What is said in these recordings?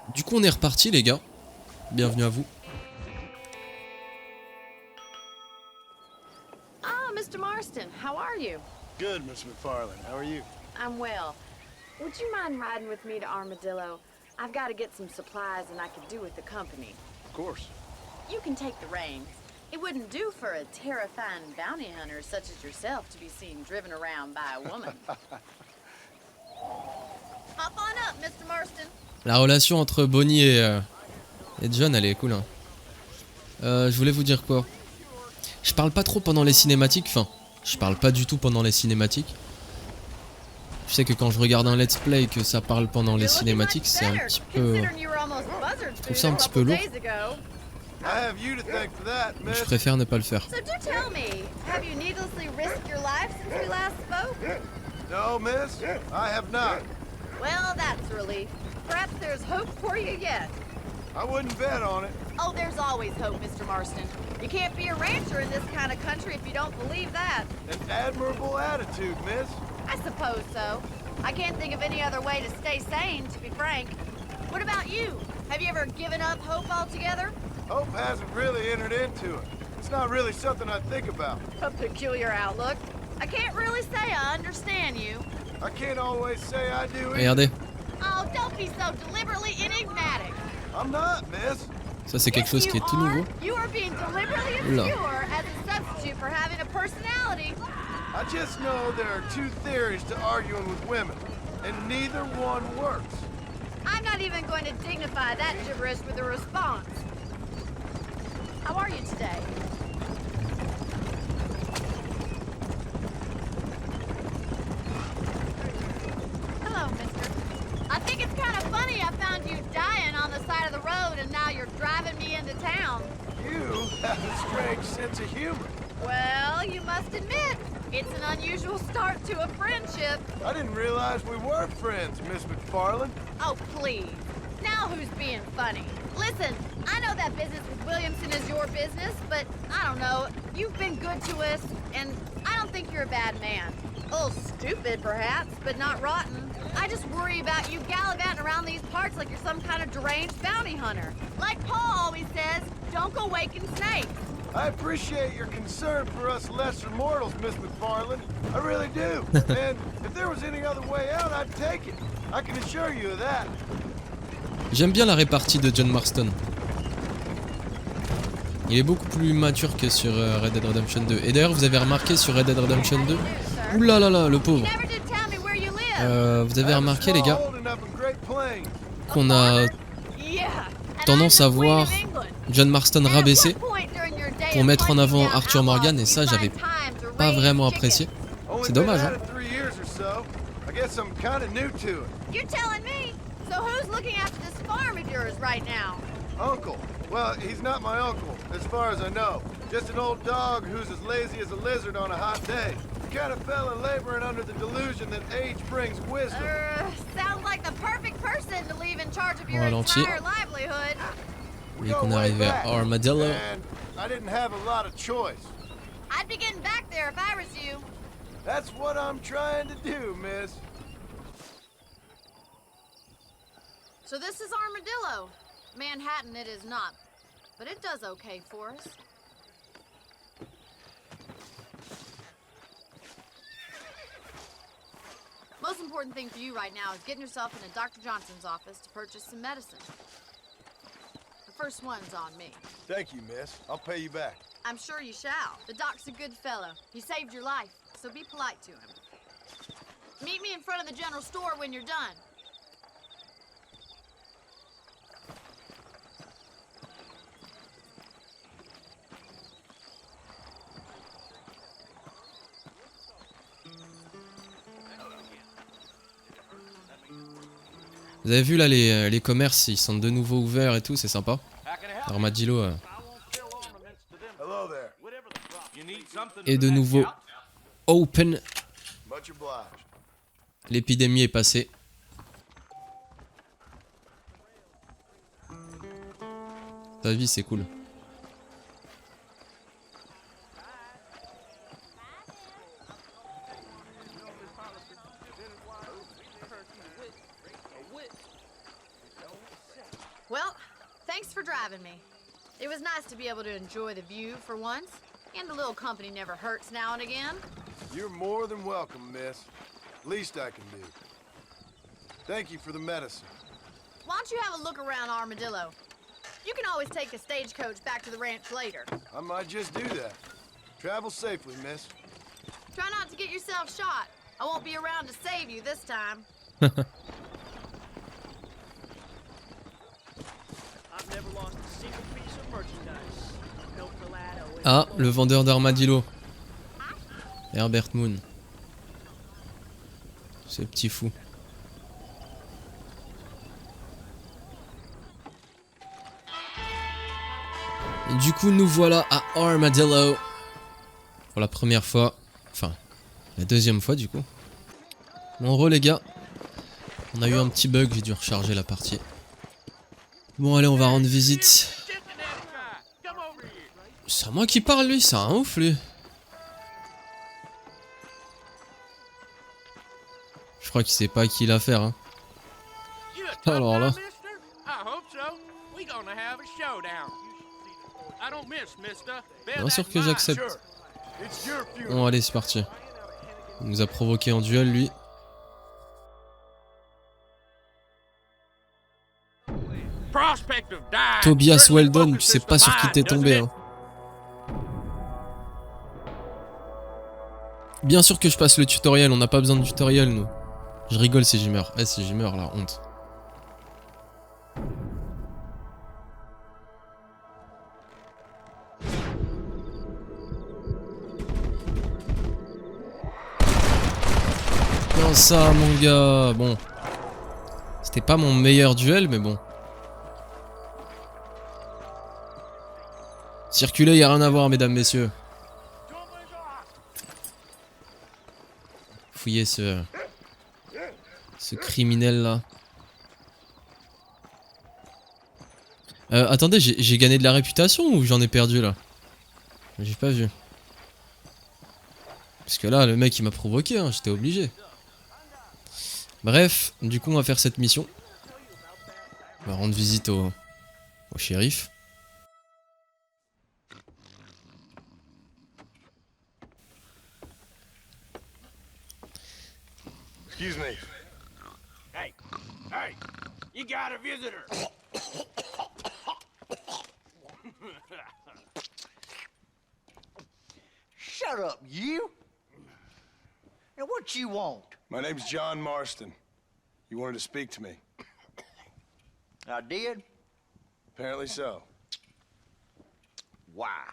Du coup on est reparti les gars. Bienvenue à vous. Ah, Mr. Marston, how are you? Good, Miss McFarland. How are you? I'm well. Would you mind riding with me to Armadillo? I've got to get some supplies and I could do with the company. Of course. You can take the reins. It wouldn't do for a terrifying bounty hunter such as yourself to be seen driven around by a woman. Hop on up, Mr. Marston. La relation entre Bonnie et John elle est cool hein. Je voulais vous dire quoi. Je parle pas trop pendant les cinématiques, enfin je parle pas du tout pendant les cinématiques. Je sais que quand je regarde un let's play que ça parle pendant les cinématiques, c'est un petit peu... Je trouve ça un petit peu lourd. I have you to thank for that, Je miss. préfère ne pas le faire. So do tell me, have you needlessly risked your life since we last spoke? No, miss, I have not. Well, that's a relief. Perhaps there's hope for you yet. I wouldn't bet on it. Oh, there's always hope, Mr. Marston. You can't be a rancher in this kind of country if you don't believe that. An admirable attitude, miss. I suppose so. I can't think of any other way to stay sane, to be frank. What about you? Have you ever given up hope altogether? Hope hasn't really entered into it. It's not really something I think about. A peculiar outlook. I can't really say I understand you. I can't always say I do either. Regardez, Oh, don't be so deliberately enigmatic. I'm not, miss. ça c'est quelque Yes, chose you qui est tout are. nouveau. You are being deliberately Oula. obscure as a substitute for having a personality. I just know there are two theories to arguing with women, and neither one works. I'm not even going to dignify that gibberish with a response. How are you today? Hello, mister. I think it's kind of funny I found you dying on the side of the road and now you're driving me into town. You have a strange sense of humor. Well, you must admit, it's an unusual start to a friendship. I didn't realize we were friends, Miss McFarland. Oh, please. Now who's being funny? Listen, I know that business with Williamson is your business, but I don't know. You've been good to us, and I don't think you're a bad man. A little stupid, perhaps, but not rotten. I just worry about you gallivanting around these parts like you're some kind of deranged bounty hunter. Like Paul always says, don't go waking snakes. I appreciate your concern for us lesser mortals, Miss McFarland. I really do. And if there was any other way out, I'd take it. I can assure you of that. J'aime bien la répartie de John Marston. Il est beaucoup plus mature que sur Red Dead Redemption 2. Et d'ailleurs vous avez remarqué sur Red Dead Redemption 2... Oula là là, le pauvre. You never did tell me where you live. Vous avez remarqué les gars Holding up a Great Plains. qu'on a Yeah. And tendance I'm à the Queen voir of England. John Marston And at rabaissé what point during your day pour of mettre en hunting avant down Arthur Morgan outlaws et ça do you j'avais find time to pas raise vraiment chickens? apprécié. Only C'est been dommage at hein. it 3 years or so. I guess I'm kind of new to it. You're telling me? So who's looking after this farm of yours right now? Uncle. Well, he's not my uncle, as far as I know. Just an old dog who's as lazy as a lizard on a hot day. The kind of fella laboring under the delusion that age brings wisdom. Sounds like the perfect person to leave in charge of your Ralenti. entire livelihood. We Et go qu'on est way arrivé back, à Armadillo. and I didn't have a lot of choice. I'd be getting back there if I was you. That's what I'm trying to do, miss. So this is Armadillo. Manhattan it is not, but it does okay for us. Most important thing for you right now is getting yourself into Dr. Johnson's office to purchase some medicine. The first one's on me. Thank you, miss. I'll pay you back. I'm sure you shall. The doc's a good fellow. He saved your life, so be polite to him. Meet me in front of the general store when you're done. Vous avez vu là les commerces, ils sont de nouveau ouverts et tout, c'est sympa. Armadillo Hello there. est de nouveau open. Much obliged. L'épidémie est passée. Ta vie c'est cool. Well, thanks for driving me. It was nice to be able to enjoy the view for once, and a little company never hurts now and again. You're more than welcome, miss. Least I can do. Thank you for the medicine. Why don't you have a look around Armadillo? You can always take a stagecoach back to the ranch later. I might just do that. Travel safely, miss. Try not to get yourself shot. I won't be around to save you this time. I've never lost a single piece of merchandise. No Prelado. Ah, le vendeur d'armadillo. Herbert Moon. Ce petit fou. Et du coup, nous voilà à Armadillo. Pour la première fois. Enfin, la deuxième fois du coup. Bon, re les gars. On a eu un petit bug, j'ai dû recharger la partie. Bon, allez, on va rendre visite. C'est à moi qui parle, lui, c'est un ouf, lui. Je crois qu'il sait pas à qui l'affaire, hein. Alors là. Bien sûr que j'accepte. Bon, allez, c'est parti. Il nous a provoqué en duel, lui. Tobias Weldon, tu sais pas sur qui t'es tombé, hein. Bien sûr que je passe le tutoriel, on n'a pas besoin de tutoriel, nous. Je rigole si j'y meurs. Eh, si j'y meurs, là, honte. Comment ça, mon gars? Bon. C'était pas mon meilleur duel, mais bon. Circuler, y a rien à voir, mesdames, messieurs. Fouillez ce criminel là. Attendez, j'ai gagné de la réputation ou j'en ai perdu là? J'ai pas vu. Parce que là, le mec il m'a provoqué, hein, j'étais obligé. Bref, du coup on va faire cette mission. On va rendre visite au shérif. Excuse me. Hey, hey, you got a visitor. Shut up, you! Now what you want? My name's John Marston. You wanted to speak to me. I did? Apparently so. Why?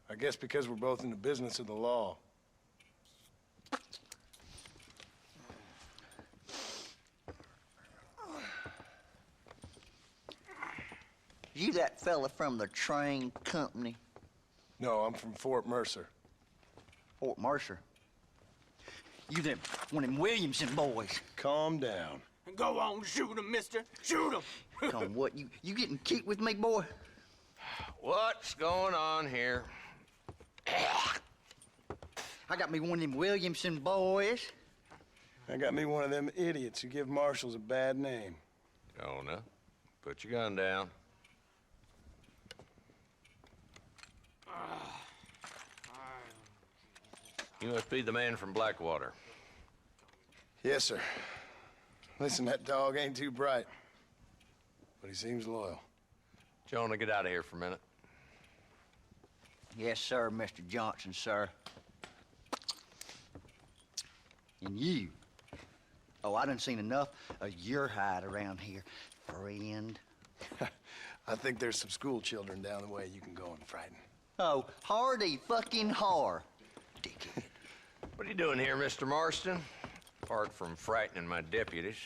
I guess because we're both in the business of the law. You that fella from the train company? No, I'm from Fort Mercer. Fort Mercer? You them, one of them Williamson boys. Calm down. Go on, shoot him, mister. Shoot him. Come what, you getting kicked with me, boy? What's going on here? I got me one of them Williamson boys. I got me one of them idiots who give marshals a bad name. Oh, no. Put your gun down. You must be the man from Blackwater. Yes, sir. Listen, that dog ain't too bright, but he seems loyal. Jonah, get out of here for a minute. Yes, sir, Mr. Johnson, sir. And you. Oh, I done seen enough of your hide around here, friend. I think there's some school children down the way you can go and frighten. Oh, hardy fucking har. Dickhead. What are you doing here, Mr. Marston? Apart from frightening my deputies.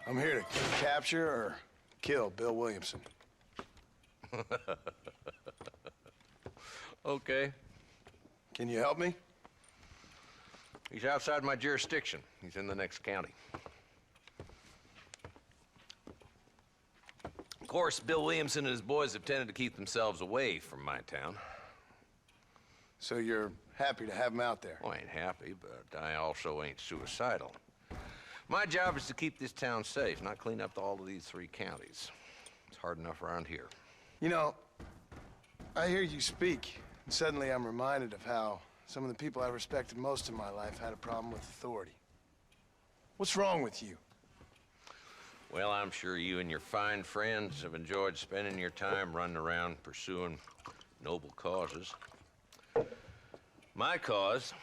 I'm here to capture or kill Bill Williamson. Okay. Can you help me? He's outside my jurisdiction. He's in the next county. Of course, Bill Williamson and his boys have tended to keep themselves away from my town. So you're happy to have him out there? Well, I ain't happy, but I also ain't suicidal. My job is to keep this town safe, not clean up all of these 3 counties. It's hard enough around here. You know, I hear you speak, and suddenly I'm reminded of how some of the people I respected most in my life had a problem with authority. What's wrong with you? Well, I'm sure you and your fine friends have enjoyed spending your time running around pursuing noble causes. My cause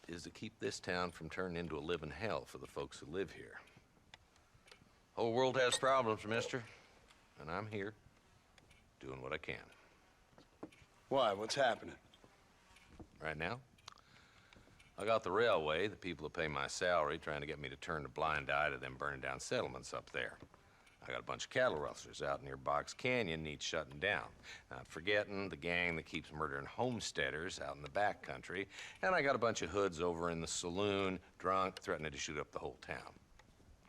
is to keep this town from turning into a living hell for the folks who live here. Whole world has problems, mister, and I'm here doing what I can. Why? What's happening? Right now, I got the railway, the people that pay my salary, trying to get me to turn a blind eye to them burning down settlements up there. I got a bunch of cattle rustlers out near Box Canyon needs shutting down. Not forgetting the gang that keeps murdering homesteaders out in the back country. And I got a bunch of hoods over in the saloon, drunk, threatening to shoot up the whole town.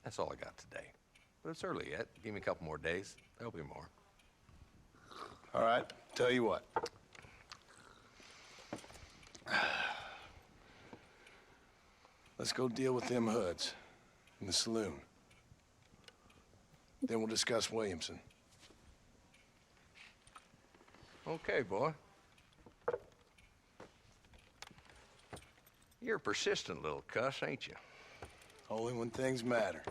That's all I got today. But it's early yet. Give me a couple more days. There'll be more. All right, tell you what. Let's go deal with them hoods in the saloon. Then we'll discuss Williamson. Okay, boy. You're a persistent little cuss, ain't you? Only when things matter.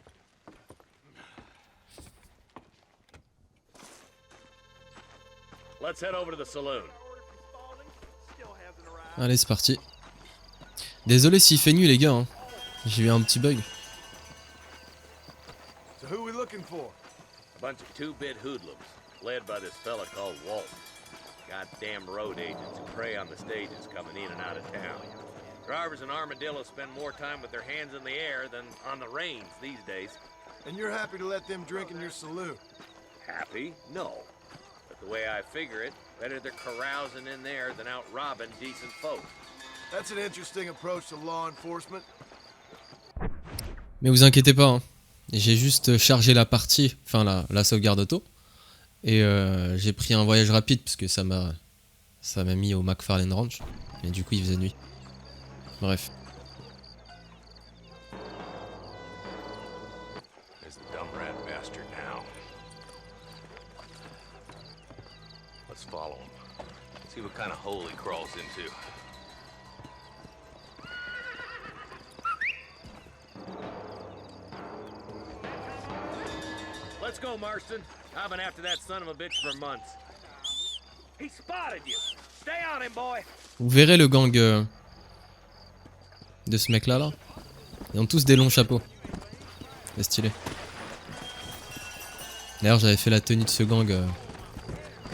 Let's head over to the saloon. Allez, c'est parti. Désolé s'il fait nuit les gars, hein. J'ai eu un petit bug. So who are we looking for? A bunch of 2-bit hoodlums, led by this fella called Walt. Goddamn road agents who prey on the stages coming in and out of town. Drivers in Armadillo spend more time with their hands in the air than on the reins these days. And you're happy to let them drink in your saloon? Happy? No. But the way I figure it, better they're carousing in there than out robbing decent folk. That's an interesting approach to law enforcement. Mais vous inquiétez pas, hein. J'ai juste chargé la partie, enfin la sauvegarde auto. Et j'ai pris un voyage rapide parce que ça m'a mis au McFarlane Ranch. Et du coup il faisait nuit. Bref. There's the dumb rat bastard now. Let's follow him. See what kind of hole he crawls into. Let's go, Marston. I've been after that son of a bitch for months. He spotted you. Stay on him, boy. Vous verrez le gang de ce mec là. Ils ont tous des longs chapeaux. C'est stylé. D'ailleurs j'avais fait la tenue de ce gang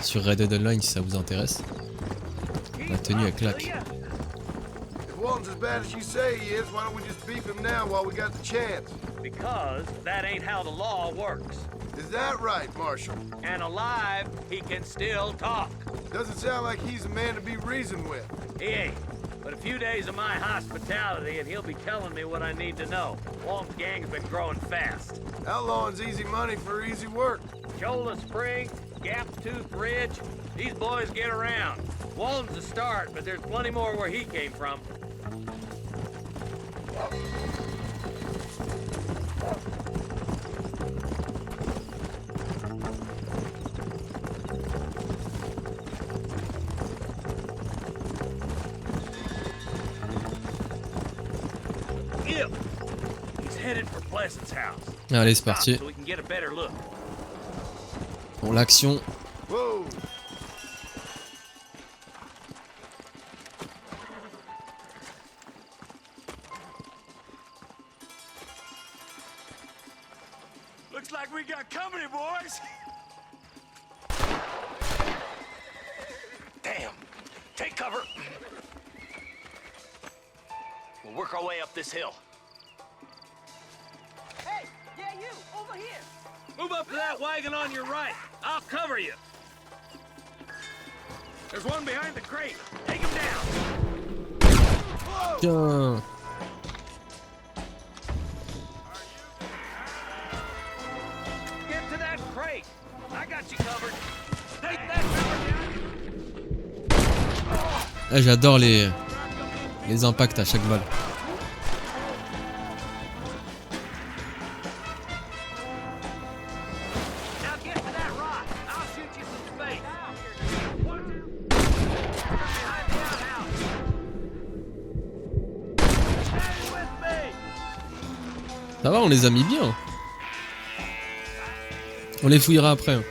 sur Red Dead Online si ça vous intéresse. La tenue à claque. If Walton's as bad as you say he is, why don't we just beef him now while we got the chance? Because that ain't how the law works. Is that right, Marshal? And alive, he can still talk. Doesn't sound like he's a man to be reasoned with. He ain't. But a few days of my hospitality and he'll be telling me what I need to know. Walton's gang's been growing fast. Outlawing's easy money for easy work. Shola Spring, Gap Tooth Ridge, these boys get around. Walton's a start, but there's plenty more where he came from. He's headed for Pleasant's house. Allez c'est parti. So we can get a better look. Pour l'action. Whoa! Looks like we got company, boys. Damn! Take cover! We'll work our way up this hill. Hey, yeah, you, over here. Move up to that wagon on your right. I'll cover you. There's one behind the crate. Take him down. Tiens. Get to that crate. I got you covered. Take that cover down. Ah, j'adore les impacts à chaque balle. Ça va, on les a mis bien. On les fouillera après. Hein.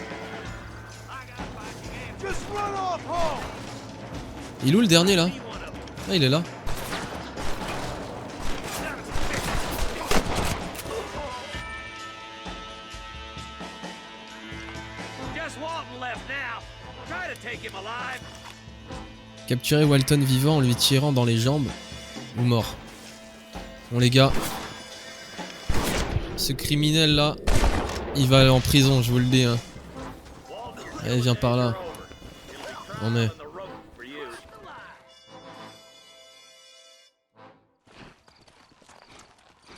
Just run off home. Il est où le dernier là? Ah, il est là. Just Walton left now. Try to take him alive. Capturer Walton vivant en lui tirant dans les jambes ou mort. Bon les gars, ce criminel là, il va aller en prison, je vous le dis. Hein. Allez, viens par là. Non mais.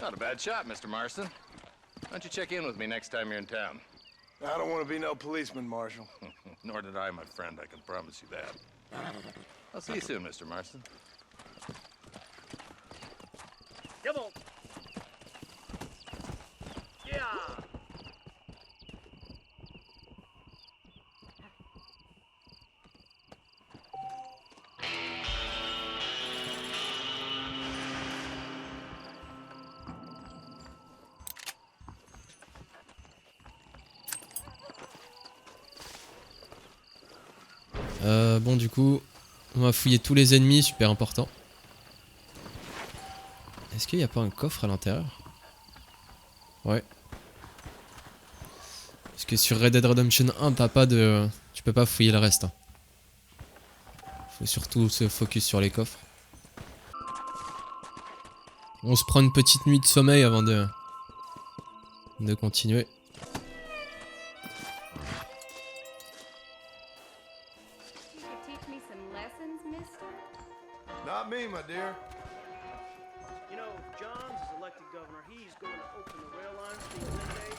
Not a bad shot, Mr. Marston. Why don't you check in with me next time you're in town? I don't want to be no policeman, Marshal. Nor did I, my friend, I can promise you that. I'll see you soon, Mr. Marston. Come on. Yeah. Bon du coup, on va fouiller tous les ennemis, super important. Est-ce qu'il n'y a pas un coffre à l'intérieur? Ouais. Parce que sur Red Dead Redemption 1, t'as pas de... Tu peux pas fouiller le reste. Hein. Faut surtout se focus sur les coffres. On se prend une petite nuit de sommeil avant de continuer. You could teach me some lessons, mister? Not me, my dear. You know, if Johns is elected governor, he's going to open the rail lines to eliminate.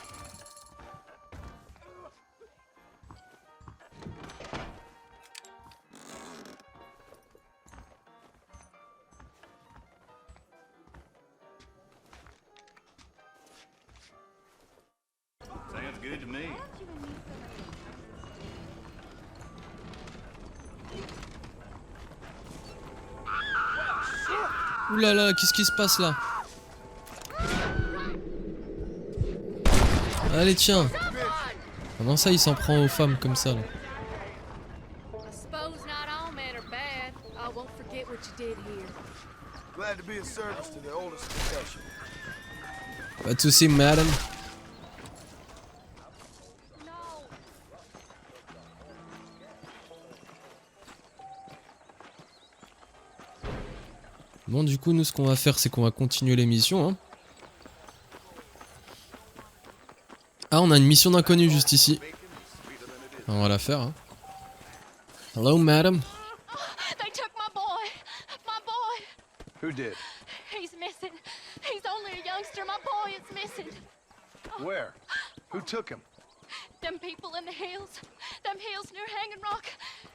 Sounds good to me. Ouh là là, qu'est-ce qui se passe là? Allez tiens. Comment ça il s'en prend aux femmes comme ça là? I suppose not all men are bad. I won't forget what you did here. Glad to be of service to the oldest profession. Pas de soucis, madame. No. Bon du coup nous ce qu'on va faire c'est qu'on va continuer l'émission hein. Ah on a une mission d'inconnu juste ici. On va la faire hein. Hello madam. They took my boy. My boy. Who did? He's missing. He's only a youngster. My boy is missing. Where? Who took him? Them people in the hills. Them hills near Hanging Rock.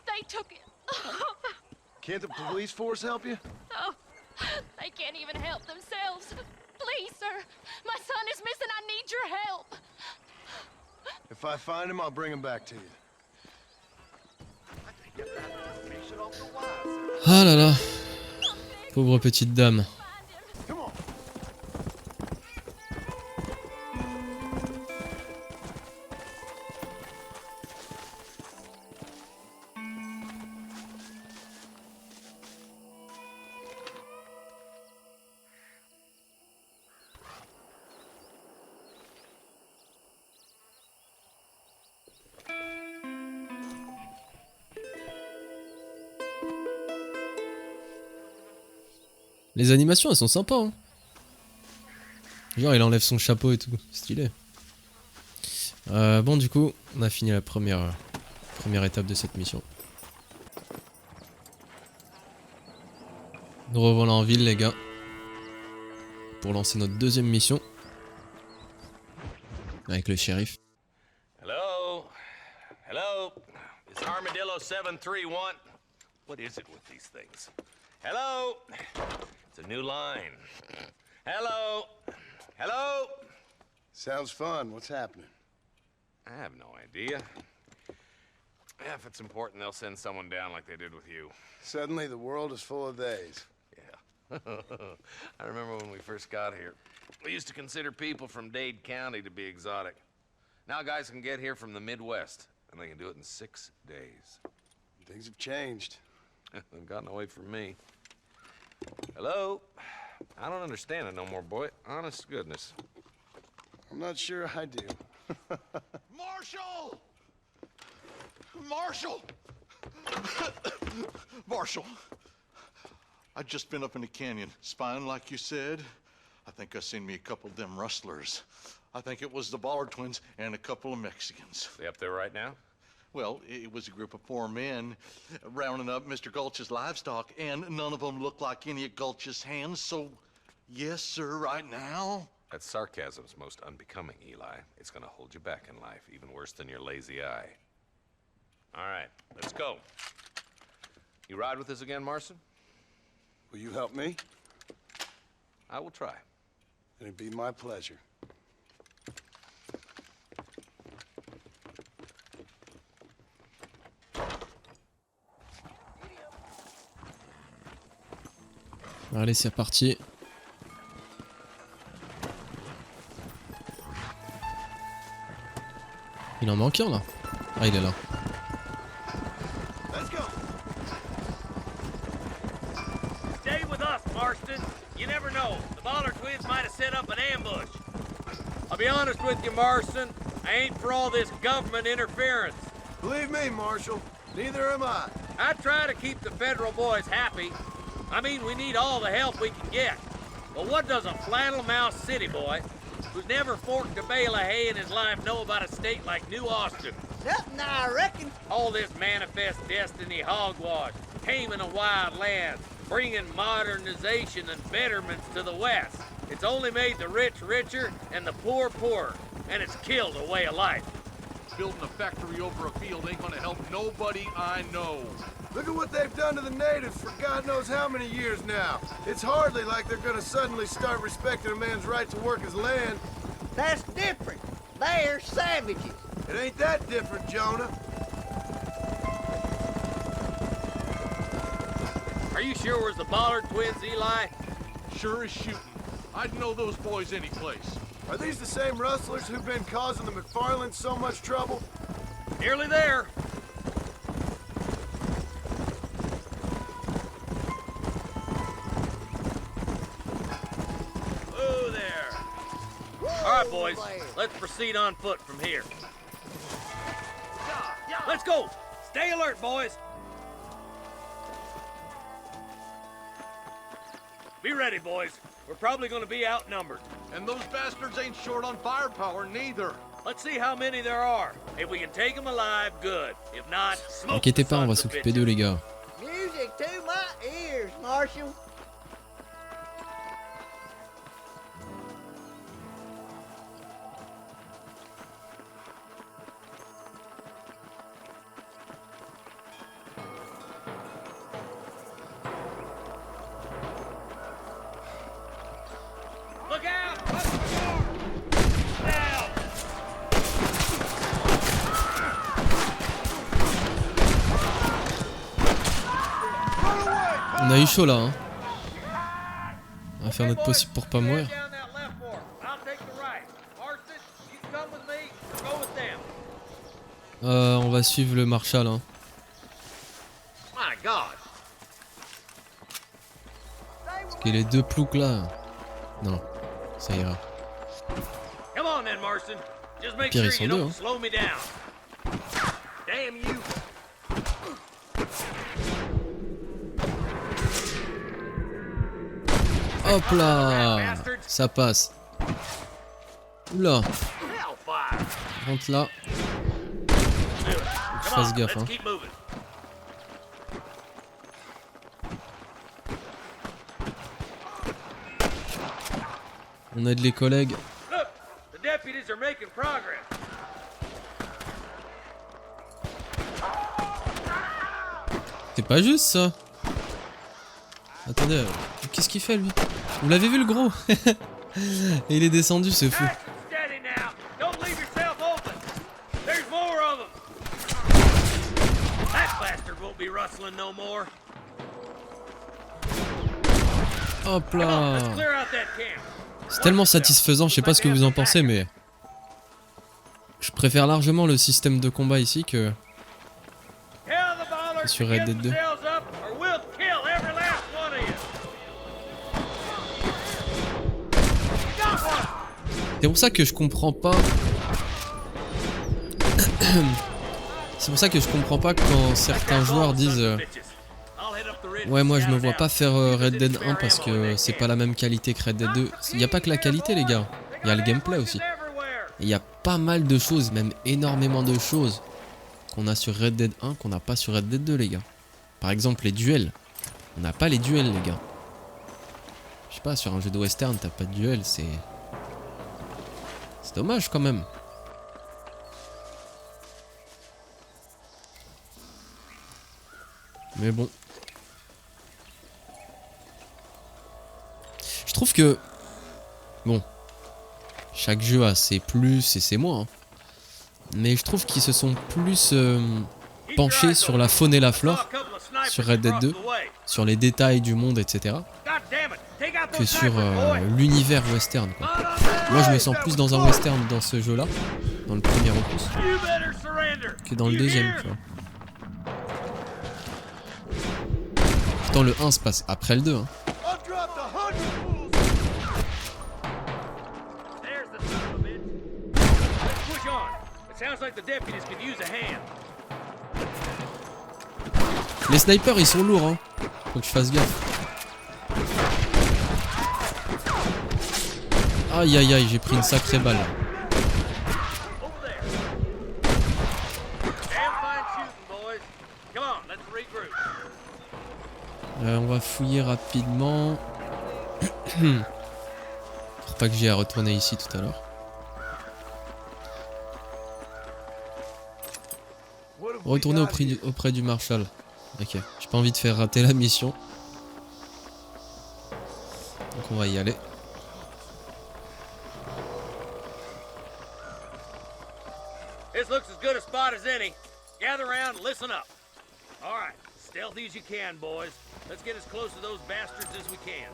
They took it. Can't the police force help you? Oh, they can't even help themselves. Please, sir. My son is missing. I need your help. If I find him, I'll bring him back to you. Ah là là. Pauvre petite dame. Come on. Les animations elles sont sympas hein. Genre il enlève son chapeau et tout, stylé. Bon du coup on a fini la première étape de cette mission. Nous revoilà en ville les gars. Pour lancer notre deuxième mission. Avec le shérif. Hello? Hello? It's Armadillo 731. What is it with these things? Hello? It's a new line. Hello? Hello? Sounds fun. What's happening? I have no idea. Yeah, if it's important, they'll send someone down like they did with you. Suddenly, the world is full of theys. Yeah. I remember when we first got here. We used to consider people from Dade County to be exotic. Now guys can get here from the Midwest, and they can do it in 6 days. Things have changed. They've gotten away from me. Hello? I don't understand it no more, boy. Honest to goodness. I'm not sure I do. Marshall! Marshall! Marshall! I just been up in the canyon, spying like you said. I think I seen me a couple of them rustlers. I think it was the Ballard twins and a couple of Mexicans. They up there right now? Well, it was a group of 4 men rounding up Mr. Gulch's livestock, and none of them looked like any of Gulch's hands, so yes, sir, right now. That sarcasm's most unbecoming, Eli. It's gonna hold you back in life, even worse than your lazy eye. All right, let's go. You ride with us again, Marston? Will you help me? I will try. It'd be my pleasure. Allez, c'est reparti. Il en manque un là. Ah, il est là. Let's go. Stay with us, Marston. You never know. The Ballard twins might have set up an ambush. I'll be honest with you, Marston. I ain't for all this government interference. Believe me, Marshal, neither am I. I try to keep the federal boys happy. I mean, we need all the help we can get. But what does a flannel-mouthed city boy who's never forked a bale of hay in his life know about a state like New Austin? Something, I reckon. All this manifest destiny hogwash, taming a wild land, bringing modernization and betterments to the West. It's only made the rich richer and the poor poorer, and it's killed a way of life. Building a factory over a field ain't gonna help nobody I know. Look at what they've done to the natives for God knows how many years now. It's hardly like they're gonna suddenly start respecting a man's right to work his land. That's different. They're savages. It ain't that different, Jonah. Are you sure it was the Ballard twins, Eli? Sure as shooting. I'd know those boys any place. Are these the same rustlers who've been causing the McFarlands so much trouble? Nearly there. Whoa there. All right, boys. Let's proceed on foot from here. Let's go. Stay alert, boys. Be ready, boys. We're probably going to be outnumbered. And those bastards ain't short on firepower, neither. Let's see how many there are. If we can take them alive, good. If not, smoke Inquiétez the pas, on va sons of s'occuper d'eux, les gars. Music to my ears, Marshal. Look out! Now! On a eu chaud là, hein. On va faire notre possible pour pas mourir. Down that left fork. I'll take the right. Marston, you come with me or go with them. On va suivre le Marshal, hein. My God. Parce que les deux ploucs là. Non, ça ira. Come on then, Marston. Just make Pire, sure ils sont you deux, don't hein. slow me down. Damn you. Hop là, ça passe. Oula, Hellfire. rentre là. Do it. Faut que je Come fasse on, gaffe, let's hein. keep moving. On aide les collègues. Look, the deputies are making progress. C'est pas juste ça. Attendez, qu'est-ce qu'il fait lui? Vous l'avez vu le gros? Et il est descendu, c'est fou. Nice and steady now. Don't leave yourself open. There's more of them. That bastard won't be rustling no more. Hop là. Let's clear out that camp. C'est tellement satisfaisant, je sais pas ce que vous en pensez, mais... Je préfère largement le système de combat ici que... sur Red Dead 2. C'est pour ça que je comprends pas... C'est pour ça que je comprends pas quand certains joueurs disent... Ouais, moi je me vois pas faire Red Dead 1 parce que c'est pas la même qualité que Red Dead 2. Il y a pas que la qualité les gars, il y a le gameplay aussi. Et il y a pas mal de choses, même énormément de choses qu'on a sur Red Dead 1 qu'on n'a pas sur Red Dead 2 les gars. Par exemple les duels. On n'a pas les duels les gars. Je sais pas, sur un jeu de western t'as pas de duel, c'est dommage quand même. Mais bon. Je trouve que... Bon. Chaque jeu a ses plus et ses moins. Hein. Mais je trouve qu'ils se sont plus penchés sur la faune et la flore. Sur Red Dead 2. Sur les détails du monde, etc. Que sur l'univers western. Quoi. Moi je me sens plus dans un western dans ce jeu là. Dans le premier opus. Que dans le deuxième, tu vois. Pourtant le 1 se passe après le 2 hein. Les snipers ils sont lourds hein. Faut que je fasse gaffe. Aïe aïe aïe, j'ai pris une sacrée balle. On va fouiller rapidement. Pour pas que j'ai à retourner ici tout à l'heure. Retourner auprès du Marshal. Ok, j'ai pas envie de faire rater la mission. Donc on va y aller. This looks as good a spot as any. Gather around and listen up. All right, stealthy as you can, boys. Let's get as close to those bastards as we can.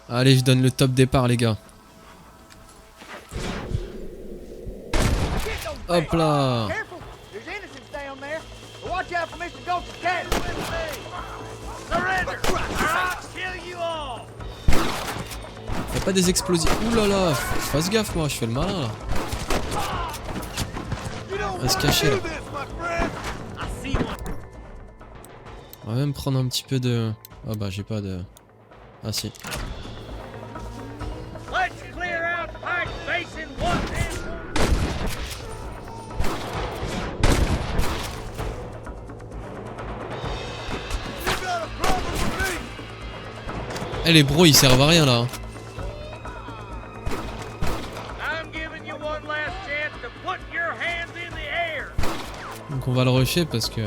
Allez, je donne le top départ, les gars. Hop là. Y'a pas des explosifs. Ouh là là, faut que je fasse gaffe moi, je fais le malin là. On va se cacher là. On va même prendre un petit peu de... Ah bah j'ai pas de... Ah si. Eh les bros ils servent à rien là. Donc on va le rusher parce que...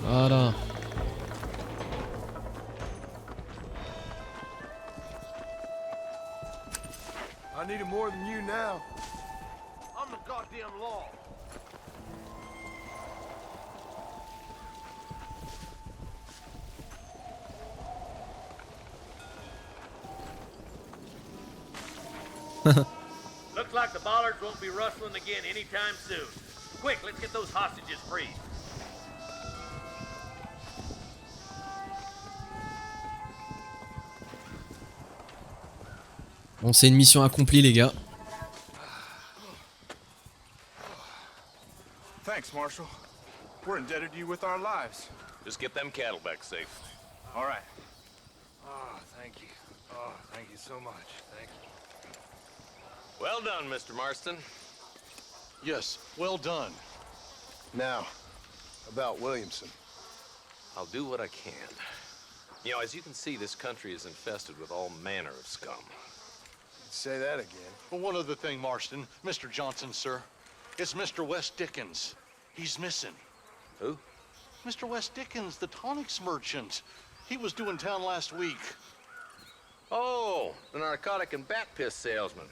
Voilà. I need it more than you now. I'm the goddamn law. Looks like the bollards won't be rustling again anytime soon. Quick, let's get those hostages free. Bon, c'est une mission accomplie, les gars. Thanks, Marshal. We're indebted to you with our lives. Just get them cattle back safe. All right. Oh, thank you. Oh, thank you so much. Thank you. Well done, Mr. Marston. Yes, well done. Now, about Williamson. I'll do what I can. You know, as you can see, this country is infested with all manner of scum. Say that again. Well, one other thing, Marston. Mr. Johnson, sir. It's Mr. West Dickens. He's missing. Who? Mr. West Dickens, the tonics merchant. He was due in town last week. Oh, the narcotic and bat piss salesman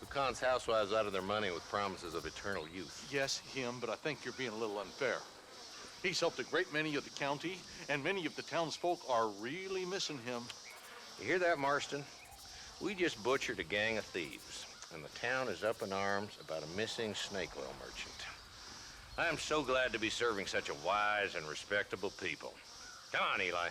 who cons housewives out of their money with promises of eternal youth. Yes, him, but I think you're being a little unfair. He's helped a great many of the county, and many of the townsfolk are really missing him. You hear that, Marston? We just butchered a gang of thieves, and the town is up in arms about a missing snake oil merchant. I am so glad to be serving such a wise and respectable people. Come on, Eli.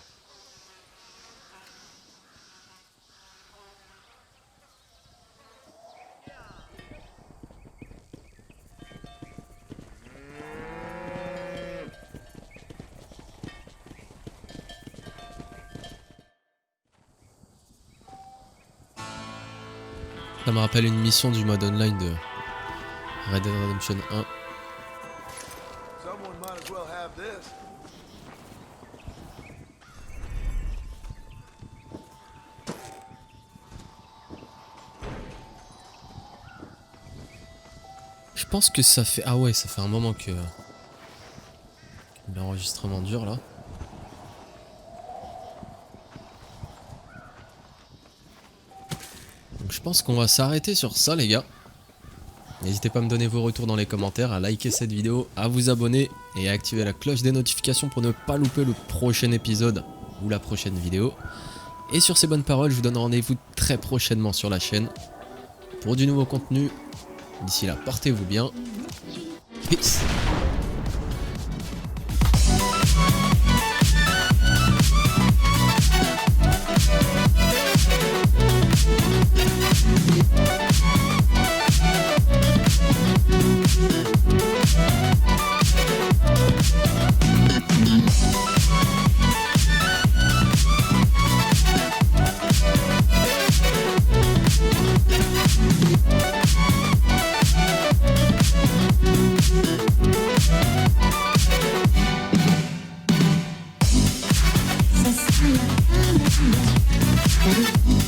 Ça me rappelle une mission du mode online de Red Dead Redemption 1. Someone might as well have this. Je pense que ça fait... Ah ouais, ça fait un moment que... l'enregistrement dure là. Donc je pense qu'on va s'arrêter sur ça les gars. N'hésitez pas à me donner vos retours dans les commentaires, à liker cette vidéo, à vous abonner et à activer la cloche des notifications pour ne pas louper le prochain épisode ou la prochaine vidéo. Et sur ces bonnes paroles, je vous donne rendez-vous très prochainement sur la chaîne pour du nouveau contenu. D'ici là, portez-vous bien. Peace. Ça sent la